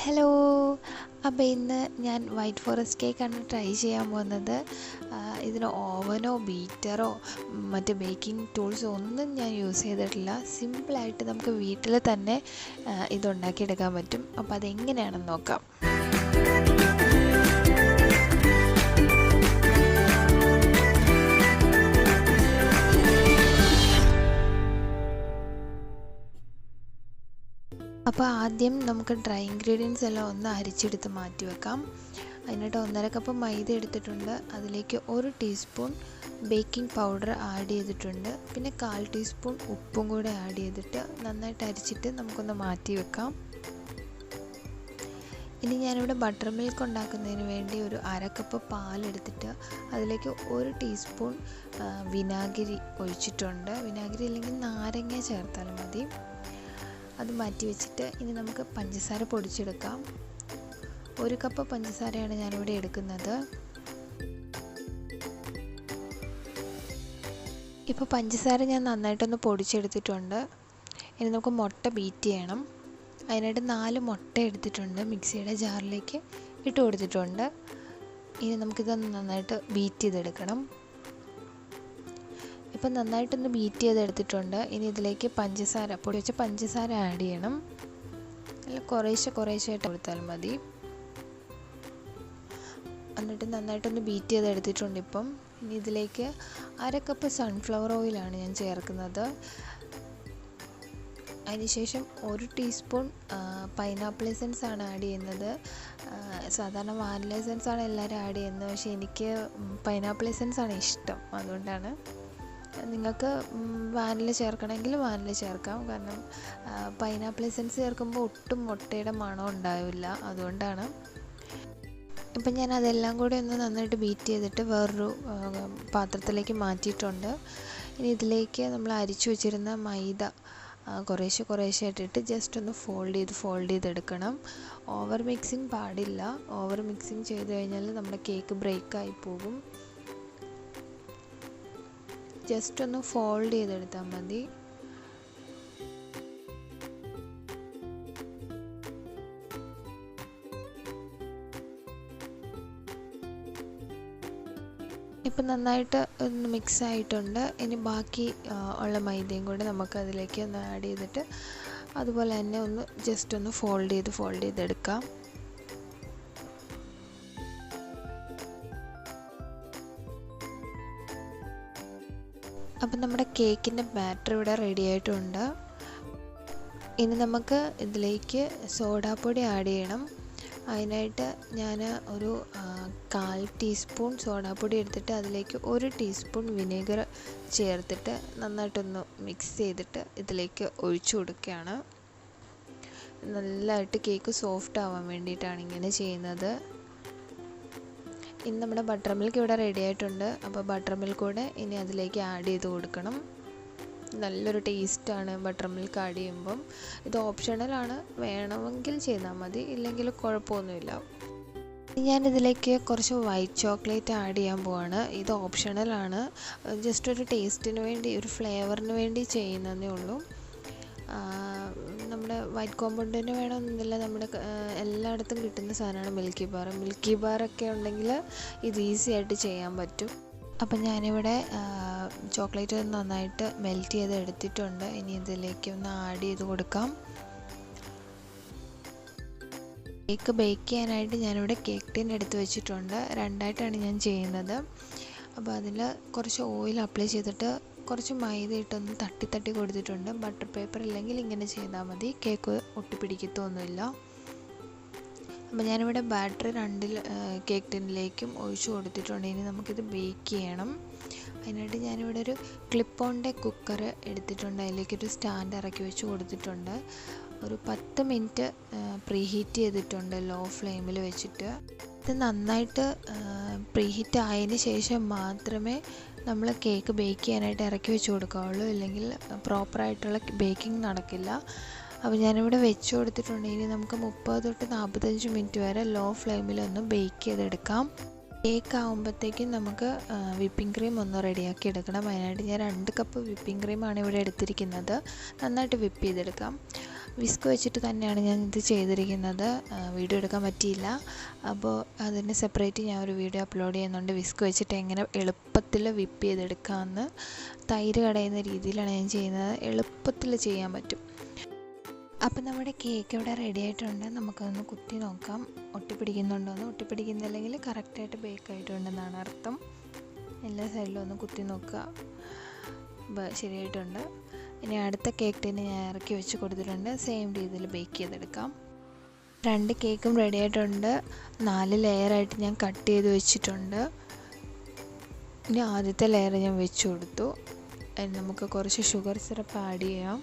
Hello. അപ്പോൾ ഇന്ന് ഞാൻ വൈറ്റ് ഫോറസ്റ്റ് കേക്കാണ് ട്രൈ ചെയ്യാൻ പോകുന്നത്. ഇതിന് ഓവനോ ബീറ്ററോ മറ്റ് ബേക്കിംഗ് ടൂൾസോ ഒന്നും ഞാൻ യൂസ് ചെയ്തിട്ടില്ല. സിമ്പിളായിട്ട് നമുക്ക് വീട്ടിൽ തന്നെ ഇതുണ്ടാക്കിയെടുക്കാൻ പറ്റും. അപ്പോൾ അതെങ്ങനെയാണെന്ന് നോക്കാം. അപ്പോൾ ആദ്യം നമുക്ക് ഡ്രൈ ഇൻഗ്രീഡിയൻസ് എല്ലാം ഒന്ന് അരിച്ചെടുത്ത് മാറ്റി വെക്കാം. അതിനായിട്ട് 1.5 കപ്പ് മൈദ എടുത്തിട്ടുണ്ട്. അതിലേക്ക് 1 ടീസ്പൂൺ ബേക്കിംഗ് പൗഡർ ആഡ് ചെയ്തിട്ടുണ്ട്. പിന്നെ 1/4 ടീസ്പൂൺ ഉപ്പും കൂടെ ആഡ് ചെയ്തിട്ട് നന്നായിട്ട് അരിച്ചിട്ട് നമുക്കൊന്ന് മാറ്റി വെക്കാം. ഇനി ഞാനിവിടെ ബട്ടർ മിൽക്ക് ഉണ്ടാക്കുന്നതിന് വേണ്ടി ഒരു 1/2 കപ്പ് പാലെടുത്തിട്ട് അതിലേക്ക് 1 ടീസ്പൂൺ വിനാഗിരി ഒഴിച്ചിട്ടുണ്ട്. വിനാഗിരി അല്ലെങ്കിൽ നാരങ്ങ ചേർത്താലും മതി. അത് മാറ്റി വെച്ചിട്ട് ഇനി നമുക്ക് പഞ്ചസാര പൊടിച്ചെടുക്കാം. 1 കപ്പ് പഞ്ചസാരയാണ് ഞാനിവിടെ എടുക്കുന്നത്. ഇപ്പോൾ പഞ്ചസാര ഞാൻ നന്നായിട്ടൊന്ന് പൊടിച്ചെടുത്തിട്ടുണ്ട്. ഇനി നമുക്ക് മുട്ട ബീറ്റ് ചെയ്യണം. അതിനായിട്ട് 4 മുട്ട എടുത്തിട്ടുണ്ട്, മിക്സിയുടെ ജാറിലേക്ക് ഇട്ട് കൊടുത്തിട്ടുണ്ട്. ഇനി നമുക്കിതൊന്ന് നന്നായിട്ട് ബീറ്റ് ചെയ്തെടുക്കണം. ഇപ്പം നന്നായിട്ടൊന്ന് ബീറ്റ് ചെയ്തെടുത്തിട്ടുണ്ട്. ഇനി ഇതിലേക്ക് പൊടി വെച്ച പഞ്ചസാര ആഡ് ചെയ്യണം. അല്ല, കുറേശ്ശായിട്ട് കൊടുത്താൽ മതി. എന്നിട്ട് നന്നായിട്ടൊന്ന് ബീറ്റ് ചെയ്തെടുത്തിട്ടുണ്ട്. ഇനി ഇതിലേക്ക് 1/2 കപ്പ് സൺഫ്ലവർ ഓയിലാണ് ഞാൻ ചേർക്കുന്നത്. അതിനുശേഷം 1 ടീസ്പൂൺ പൈനാപ്പിൾ എസൻസ് ആണ് ആഡ് ചെയ്യുന്നത്. സാധാരണ വാനില എസൻസ് ആണ് എല്ലാവരും ആഡ് ചെയ്യുന്നത്, പക്ഷേ എനിക്ക് പൈനാപ്പിൾ എസൻസ് ആണ് ഇഷ്ടം. അതുകൊണ്ടാണ്. നിങ്ങൾക്ക് വാനില ചേർക്കണമെങ്കിൽ വാനില ചേർക്കാം. കാരണം പൈനാപ്പിൾ എസൻസ് ചേർക്കുമ്പോൾ ഒട്ടും മുട്ടയുടെ മണം ഉണ്ടാവില്ല. അതുകൊണ്ടാണ്. ഇപ്പം ഞാൻ അതെല്ലാം കൂടി ഒന്ന് നന്നായിട്ട് ബീറ്റ് ചെയ്തിട്ട് വേറൊരു പാത്രത്തിലേക്ക് മാറ്റിയിട്ടുണ്ട്. ഇനി ഇതിലേക്ക് നമ്മൾ അരിച്ചു വെച്ചിരുന്ന മൈദ കുറേശ്ശെ ഇട്ടിട്ട് ജസ്റ്റ് ഒന്ന് ഫോൾഡ് ചെയ്തെടുക്കണം. ഓവർ മിക്സിങ് പാടില്ല. ഓവർ മിക്സിങ് ചെയ്ത് കഴിഞ്ഞാൽ നമ്മുടെ കേക്ക് ബ്രേക്കായി പോകും. ജസ്റ്റ് ഒന്ന് ഫോൾഡ് ചെയ്തെടുത്താൽ മതി. ഇപ്പം നന്നായിട്ട് ഒന്ന് മിക്സ് ആയിട്ടുണ്ട്. ഇനി ബാക്കി ഉള്ള മൈദയും കൂടെ നമുക്ക് അതിലേക്ക് ഒന്ന് ആഡ് ചെയ്തിട്ട് അതുപോലെ തന്നെ ഒന്ന് ജസ്റ്റ് ഒന്ന് ഫോൾഡ് ചെയ്തെടുക്കാം. അപ്പം നമ്മുടെ കേക്കിൻ്റെ ബാറ്റർ ഇവിടെ റെഡി ആയിട്ടുണ്ട്. ഇനി നമുക്ക് ഇതിലേക്ക് സോഡാപ്പൊടി ആഡ് ചെയ്യണം. അതിനായിട്ട് ഞാൻ ഒരു 1/4 ടീസ്പൂൺ സോഡാപ്പൊടി എടുത്തിട്ട് അതിലേക്ക് 1 ടീസ്പൂൺ വിനെഗർ ചേർത്തിട്ട് നന്നായിട്ടൊന്ന് മിക്സ് ചെയ്തിട്ട് ഇതിലേക്ക് ഒഴിച്ചു കൊടുക്കുകയാണ്. നല്ലതായിട്ട് കേക്ക് സോഫ്റ്റ് ആവാൻ വേണ്ടിയിട്ടാണ് ഇങ്ങനെ ചെയ്യുന്നത്. ഇനി നമ്മുടെ ബട്ടർ മിൽക്ക് ഇവിടെ റെഡി ആയിട്ടുണ്ട്. അപ്പോൾ ബട്ടർ മിൽക്ക് കൂടെ ഇനി അതിലേക്ക് ആഡ് ചെയ്ത് കൊടുക്കണം. നല്ലൊരു ടേസ്റ്റാണ് ബട്ടർ മിൽക്ക് ആഡ് ചെയ്യുമ്പം. ഇത് ഓപ്ഷണലാണ്, വേണമെങ്കിൽ ചെയ്താൽ മതി, ഇല്ലെങ്കിൽ കുഴപ്പമൊന്നുമില്ല. ഞാനിതിലേക്ക് കുറച്ച് വൈറ്റ് ചോക്ലേറ്റ് ആഡ് ചെയ്യാൻ പോവാണ്. ഇത് ഓപ്ഷണലാണ്, ജസ്റ്റ് ഒരു ടേസ്റ്റിന് വേണ്ടി, ഒരു ഫ്ലേവറിന് വേണ്ടി ചെയ്യുന്നതേ ഉള്ളൂ. നമ്മുടെ വൈറ്റ് കോമ്പൗണ്ടിന് വേണമെന്നില്ല. നമ്മുടെ എല്ലായിടത്തും കിട്ടുന്ന സാധനമാണ് മിൽക്കി ബാറൊക്കെ ഉണ്ടെങ്കിൽ ഇത് ഈസി ആയിട്ട് ചെയ്യാൻ പറ്റും. അപ്പം ഞാനിവിടെ ചോക്ലേറ്റ് നന്നായിട്ട് മെൽറ്റ് ചെയ്ത് എടുത്തിട്ടുണ്ട്. ഇനി ഇതിലേക്ക് ഒന്ന് ആഡ് ചെയ്ത് കൊടുക്കാം. കേക്ക് ബേക്ക് ചെയ്യാനായിട്ട് ഞാനിവിടെ കേക്ക് ടിൻ എടുത്ത് വെച്ചിട്ടുണ്ട്. 2ആയിട്ടാണ് ഞാൻ ചെയ്യുന്നത്. അപ്പോൾ അതിൽ കുറച്ച് ഓയിൽ അപ്ലൈ ചെയ്തിട്ട് കുറച്ച് മൈദ ഇട്ടൊന്ന് തട്ടി കൊടുത്തിട്ടുണ്ട്. ബട്ടർ പേപ്പർ ഇല്ലെങ്കിൽ ഇങ്ങനെ ചെയ്താൽ മതി, കേക്ക് ഒട്ടിപ്പിടിക്കത്തൊന്നുമില്ല. അപ്പോൾ ഞാനിവിടെ ബാറ്ററി 2 കേക്ക് ടിന്നിലേക്കും ഒഴിച്ചു കൊടുത്തിട്ടുണ്ട്. ഇനി നമുക്കിത് ബേക്ക് ചെയ്യണം. അതിനായിട്ട് ഞാനിവിടെ ഒരു ക്ലിപ്പോണിൻ്റെ കുക്കർ എടുത്തിട്ടുണ്ട്. അതിലേക്കൊരു സ്റ്റാൻഡ് ഇറക്കി വെച്ച് കൊടുത്തിട്ടുണ്ട്. ഒരു 10 മിനിറ്റ് പ്രീഹീറ്റ് ചെയ്തിട്ടുണ്ട് ലോ ഫ്ലെയിമിൽ വെച്ചിട്ട്. ഇത് നന്നായിട്ട് പ്രീഹീറ്റ് ആയതിന് ശേഷം മാത്രമേ നമ്മൾ കേക്ക് ബേക്ക് ചെയ്യാനായിട്ട് ഇറക്കി വെച്ച് കൊടുക്കാവുള്ളൂ, ഇല്ലെങ്കിൽ പ്രോപ്പറായിട്ടുള്ള ബേക്കിംഗ് നടക്കില്ല. അപ്പോൾ ഞാനിവിടെ വെച്ച് കൊടുത്തിട്ടുണ്ട്. ഇനി നമുക്ക് 30 തൊട്ട് 45 മിനിറ്റ് വരെ ലോ ഫ്ലെയിമിൽ ഒന്ന് ബേക്ക് ചെയ്തെടുക്കാം. കേക്ക് ആകുമ്പോഴത്തേക്കും നമുക്ക് വിപ്പിംഗ് ക്രീം ഒന്ന് റെഡിയാക്കി എടുക്കണം. അതിനായിട്ട് ഞാൻ 2 കപ്പ് വിപ്പിംഗ് ക്രീമാണ് ഇവിടെ എടുത്തിരിക്കുന്നത്. നന്നായിട്ട് വിപ്പ് ചെയ്തെടുക്കാം. വിസ്ക് വെച്ചിട്ട് തന്നെയാണ് ഞാൻ ഇത് ചെയ്തിരിക്കുന്നത്. വീഡിയോ എടുക്കാൻ പറ്റിയില്ല. അപ്പോൾ അതിന് സെപ്പറേറ്റ് ഞാൻ ഒരു വീഡിയോ അപ്ലോഡ് ചെയ്യുന്നുണ്ട്. വിസ്ക് വെച്ചിട്ട് എങ്ങനെ എളുപ്പത്തിൽ വിപ്പ് ചെയ്തെടുക്കാമെന്ന്. തൈര് കടയുന്ന രീതിയിലാണ് ഞാൻ ചെയ്യുന്നത്. എളുപ്പത്തിൽ ചെയ്യാൻ പറ്റും. അപ്പം നമ്മുടെ കേക്ക് ഇവിടെ റെഡി ആയിട്ടുണ്ട്. നമുക്കൊന്ന് കുത്തി നോക്കാം ഒട്ടിപ്പിടിക്കുന്നുണ്ടോയെന്ന്. ഒട്ടിപ്പിടിക്കുന്നില്ലെങ്കിൽ കറക്റ്റായിട്ട് ബേക്ക് ആയിട്ടുണ്ടെന്നാണ് അർത്ഥം. എല്ലാ സൈഡിലും ഒന്ന് കുത്തി നോക്കുക. ശരിയായിട്ടുണ്ട്. ഇനി അടുത്ത കേക്ക് ടിന് ഞാൻ ഇറക്കി വെച്ച് കൊടുത്തിട്ടുണ്ട്. സെയിം രീതിയിൽ ബേക്ക് ചെയ്തെടുക്കാം. 2 കേക്കും റെഡി ആയിട്ടുണ്ട്. 4 ലെയറായിട്ട് ഞാൻ കട്ട് ചെയ്ത് വെച്ചിട്ടുണ്ട്. ഇനി ആദ്യത്തെ ലെയർ ഞാൻ വെച്ച് കൊടുത്തു. നമുക്ക് കുറച്ച് ഷുഗർ സിറപ്പ് ആഡ് ചെയ്യാം.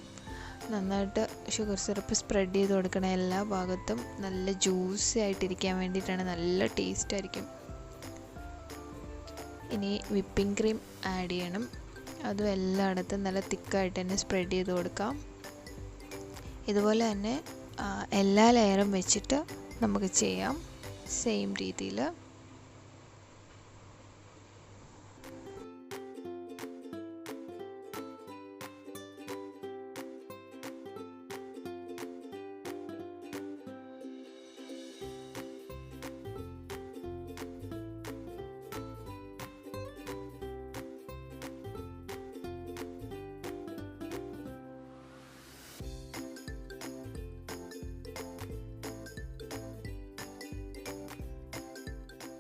നന്നായിട്ട് ഷുഗർ സിറപ്പ് സ്പ്രെഡ് ചെയ്ത് കൊടുക്കണം എല്ലാ ഭാഗത്തും. നല്ല ജ്യൂസി ആയിട്ടിരിക്കാൻ വേണ്ടിയിട്ടാണ്. നല്ല ടേസ്റ്റ് ആയിരിക്കും. ഇനി വിപ്പിംഗ് ക്രീം ആഡ് ചെയ്യണം. അതും എല്ലായിടത്തും നല്ല തിക്കായിട്ട് തന്നെ സ്പ്രെഡ് ചെയ്ത് കൊടുക്കാം. ഇതുപോലെ തന്നെ എല്ലാ ലെയറും വെച്ചിട്ട് നമുക്ക് ചെയ്യാം സെയിം രീതിയിൽ.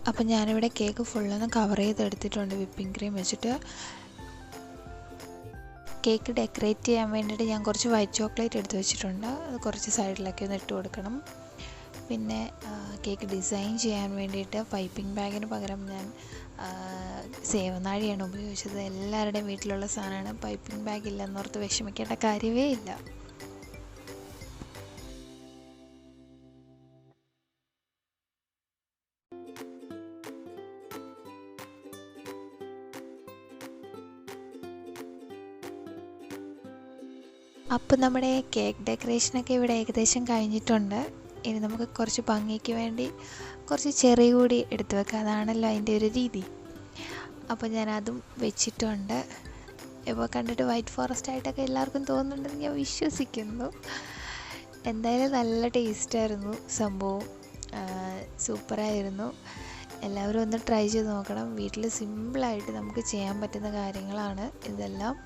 അപ്പം ഞാനിവിടെ കേക്ക് ഫുള്ളൊന്ന് കവർ ചെയ്തെടുത്തിട്ടുണ്ട് വിപ്പിംഗ് ക്രീം വെച്ചിട്ട്. കേക്ക് ഡെക്കറേറ്റ് ചെയ്യാൻ വേണ്ടിയിട്ട് ഞാൻ കുറച്ച് വൈറ്റ് ചോക്ലേറ്റ് എടുത്ത് വെച്ചിട്ടുണ്ട്. അത് കുറച്ച് സൈഡിലൊക്കെ ഒന്ന് ഇട്ട് കൊടുക്കണം. പിന്നെ കേക്ക് ഡിസൈൻ ചെയ്യാൻ വേണ്ടിയിട്ട് പൈപ്പിംഗ് ബാഗിന് പകരം ഞാൻ സേവനാഴിയാണ് ഉപയോഗിച്ചത്. എല്ലാവരുടെയും വീട്ടിലുള്ള സാധനമാണ്. പൈപ്പിംഗ് ബാഗ് ഇല്ലെന്നോർത്ത് വിഷമിക്കേണ്ട കാര്യമേ ഇല്ല. അപ്പോൾ നമ്മുടെ കേക്ക് ഡെക്കറേഷനൊക്കെ ഇവിടെ ഏകദേശം കഴിഞ്ഞിട്ടുണ്ട്. ഇനി നമുക്ക് കുറച്ച് ഭംഗിക്ക് വേണ്ടി കുറച്ച് ചെറി കൂടി എടുത്ത് വെക്കാം. അതാണല്ലോ അതിൻ്റെ ഒരു രീതി. അപ്പോൾ ഞാനതും വെച്ചിട്ടുണ്ട്. ഇപ്പോൾ കണ്ടിട്ട് വൈറ്റ് ഫോറസ്റ്റ് ആയിട്ടൊക്കെ എല്ലാവർക്കും തോന്നുന്നുണ്ടെന്ന് ഞാൻ വിശ്വസിക്കുന്നു. എന്തായാലും നല്ല ടേസ്റ്റായിരുന്നു സംഭവം. സൂപ്പറായിരുന്നു. എല്ലാവരും ഒന്ന് ട്രൈ ചെയ്ത് നോക്കണം. വീട്ടിൽ സിമ്പിളായിട്ട് നമുക്ക് ചെയ്യാൻ പറ്റുന്ന കാര്യങ്ങളാണ് ഇതെല്ലാം.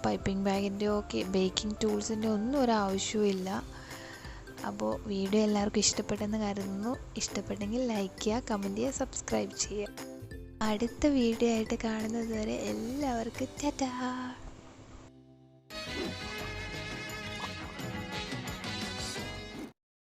പൈപ്പിംഗ് ബാഗിൻ്റെയോ ബേക്കിംഗ് ടൂൾസിൻ്റെ ഒന്നും ഒരു ആവശ്യവുമില്ല. അപ്പോൾ വീഡിയോ എല്ലാവർക്കും ഇഷ്ടപ്പെട്ടെന്ന് കരുതുന്നു. ഇഷ്ടപ്പെട്ടെങ്കിൽ ലൈക്ക് ചെയ്യുക, കമൻറ്റ് ചെയ്യുക, സബ്സ്ക്രൈബ് ചെയ്യുക. അടുത്ത വീഡിയോ ആയിട്ട് കാണുന്നത് വരെ എല്ലാവർക്കും ടാറ്റാ.